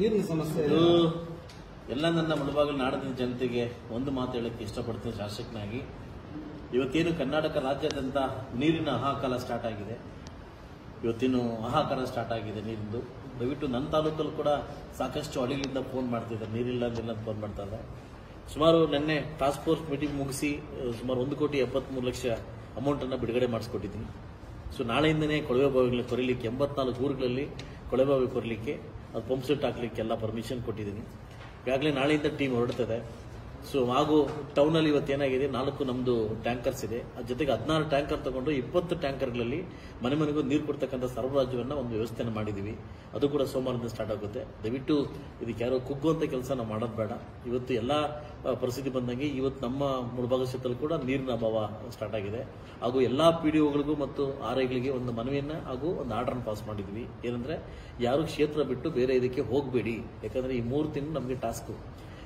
ನೀರಿನ ಸಮಸ್ಯೆ ಇದು ಎಲ್ಲ ನನ್ನ ಮುಳುಬಾಗಿಲು ನಾಡಿನ ಜನತೆಗೆ ಒಂದು ಮಾತು ಹೇಳಕ್ಕೆ ಇಷ್ಟಪಡ್ತೀನಿ ಶಾಸಕನಾಗಿ. ಇವತ್ತೇನು ಕರ್ನಾಟಕ ರಾಜ್ಯಾದ್ಯಂತ ನೀರಿನ ಹಾಹಾಕಾರ ಸ್ಟಾರ್ಟ್ ಆಗಿದೆ, ಇವತ್ತೇನು ಹಾಹಾಕಾರ ಸ್ಟಾರ್ಟ್ ಆಗಿದೆ ನೀರಿಂದು. ದಯವಿಟ್ಟು ನನ್ನ ತಾಲೂಕಲ್ಲೂ ಕೂಡ ಸಾಕಷ್ಟು ಹಳ್ಳಿಗಳಿಂದ ಫೋನ್ ಮಾಡ್ತಿದ್ದಾರೆ, ನೀರಿಲ್ಲ ಅಂದಿಲ್ಲ ಅಂತ ಫೋನ್ ಮಾಡ್ತಾ ಇದ್ದಾರೆ. ಸುಮಾರು ನಿನ್ನೆ ಟಾಸ್ಕ್ ಫೋರ್ಸ್ ಮೀಟಿಂಗ್ ಮುಗಿಸಿ ಸುಮಾರು 1,73,00,000 ಅಮೌಂಟನ್ನು ಬಿಡುಗಡೆ ಮಾಡಿಸ್ಕೊಟ್ಟಿದ್ದೀನಿ. ಸೊ ನಾಳೆಯಿಂದನೇ ಕೊಳವೆ ಬಾವಿಗಳನ್ನ ಕೊರಿಲಿಕ್ಕೆ 84 ಊರುಗಳಲ್ಲಿ ಕೊಳವೆ ಬಾವಿ ಕೊರಲಿಕ್ಕೆ ಅದು ಪಂಪ್ ಸೆಟ್ ಹಾಕ್ಲಿಕ್ಕೆಲ್ಲ ಪರ್ಮಿಷನ್ ಕೊಟ್ಟಿದ್ದೀನಿ. ಈಗಾಗಲೇ ನಾಳೆಯಿಂದ ಟೀಮ್ ಹೊರಡ್ತದೆ. ಸೊ ಹಾಗೂ ಟೌನಲ್ಲಿ ಇವತ್ತೇನಾಗಿದೆ 4 ನಮ್ಮದು ಟ್ಯಾಂಕರ್ಸ್ ಇದೆ, ಅದ್ರ ಜೊತೆಗೆ 16 ಟ್ಯಾಂಕರ್ ತಗೊಂಡು 20 ಟ್ಯಾಂಕರ್ಗಳಲ್ಲಿ ಮನೆ ಮನೆಗೂ ನೀರು ಕೊಡ್ತಕ್ಕಂಥ ಸರಬರಾಜುವನ್ನು ಒಂದು ವ್ಯವಸ್ಥೆಯನ್ನು ಮಾಡಿದ್ದೀವಿ. ಅದು ಕೂಡ ಸೋಮವಾರದಿಂದ ಸ್ಟಾರ್ಟ್ ಆಗುತ್ತೆ. ದಯವಿಟ್ಟು ಇದಕ್ಕೆ ಯಾರೋ ಕುಗ್ಗುವಂಥ ಕೆಲಸ ನಾವು ಮಾಡೋದು ಬೇಡ. ಇವತ್ತು ಎಲ್ಲ ಪರಿಸ್ಥಿತಿ ಬಂದಂಗೆ ಇವತ್ತು ನಮ್ಮ ಮುಳಬಾಗ ಕ್ಷೇತ್ರದಲ್ಲಿ ಕೂಡ ನೀರಿನ ಅಭಾವ ಸ್ಟಾರ್ಟ್ ಆಗಿದೆ. ಹಾಗೂ ಎಲ್ಲ PDOಗಳಿಗೂ ಮತ್ತು RIಗಳಿಗೆ ಒಂದು ಮನವಿಯನ್ನು ಹಾಗೂ ಒಂದು ಆರ್ಡರ್ನ ಪಾಸ್ ಮಾಡಿದ್ವಿ. ಏನಂದ್ರೆ ಯಾರು ಕ್ಷೇತ್ರ ಬಿಟ್ಟು ಬೇರೆ ಇದಕ್ಕೆ ಹೋಗಬೇಡಿ, ಯಾಕಂದ್ರೆ ಈ 3 ತಿಂಗಳು ನಮಗೆ ಟಾಸ್ಕು.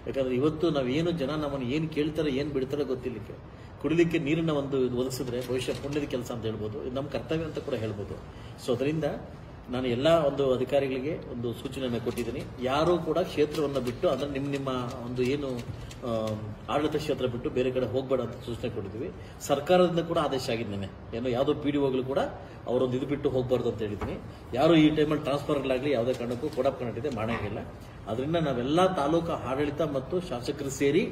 ಯಾಕಂದ್ರೆ ಇವತ್ತು ನಾವೇನು ಜನ ನಮ್ಮನ್ನು ಏನು ಕೇಳ್ತಾರೆ ಏನು ಬಿಡ್ತಾರೆ ಗೊತ್ತಿಲ್ಲಕ್ಕೆ ಕುಡಿಲಿಕ್ಕೆ ನೀರನ್ನ ಒಂದು ಒದಗಿಸಿದ್ರೆ ಭವಿಷ್ಯ ಪುಣ್ಯದ ಕೆಲಸ ಅಂತ ಹೇಳ್ಬೋದು, ಇದು ನಮ್ಮ ಕರ್ತವ್ಯ ಅಂತ ಕೂಡ ಹೇಳ್ಬೋದು. ಸೊ ಅದರಿಂದ ನಾನು ಎಲ್ಲ ಒಂದು ಅಧಿಕಾರಿಗಳಿಗೆ ಒಂದು ಸೂಚನೆಯನ್ನು ಕೊಟ್ಟಿದ್ದೀನಿ. ಯಾರೂ ಕೂಡ ಕ್ಷೇತ್ರವನ್ನು ಬಿಟ್ಟು ಅಂದ್ರೆ ನಿಮ್ಮ ಒಂದು ಏನು ಆಡಳಿತ ಕ್ಷೇತ್ರ ಬಿಟ್ಟು ಬೇರೆ ಕಡೆ ಹೋಗಬೇಡ ಅಂತ ಸೂಚನೆ ಕೊಟ್ಟಿದ್ದೀವಿ. ಸರ್ಕಾರದಿಂದ ಕೂಡ ಆದೇಶ ಆಗಿದ್ದೇನೆ, ಏನೋ ಯಾವುದೋ PDOಗಳು ಕೂಡ ಅವರೊಂದು ಇದು ಬಿಟ್ಟು ಹೋಗಬಾರ್ದು ಅಂತ ಹೇಳಿದ್ದೀನಿ. ಯಾರು ಈ ಟೈಮಲ್ಲಿ ಟ್ರಾನ್ಸ್ಫರ್ಗಳಾಗಲಿ ಯಾವುದೇ ಕಾರಣಕ್ಕೂ ಕೊಡಪ್ಕೊಂಡಿದೆ ಮಾಡಂಗಿಲ್ಲ. ಅದರಿಂದ ನಾವೆಲ್ಲ ತಾಲೂಕು ಆಡಳಿತ ಮತ್ತು ಶಾಸಕರು ಸೇರಿ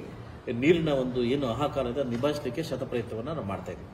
ನೀರಿನ ಒಂದು ಏನು ಹಾಹಾಕಾರ ಇದೆ ನಿಭಾಯಿಸಲಿಕ್ಕೆ ಶತಪ್ರಯತ್ನವನ್ನು ನಾವು ಮಾಡ್ತಾ ಇದ್ದೀವಿ.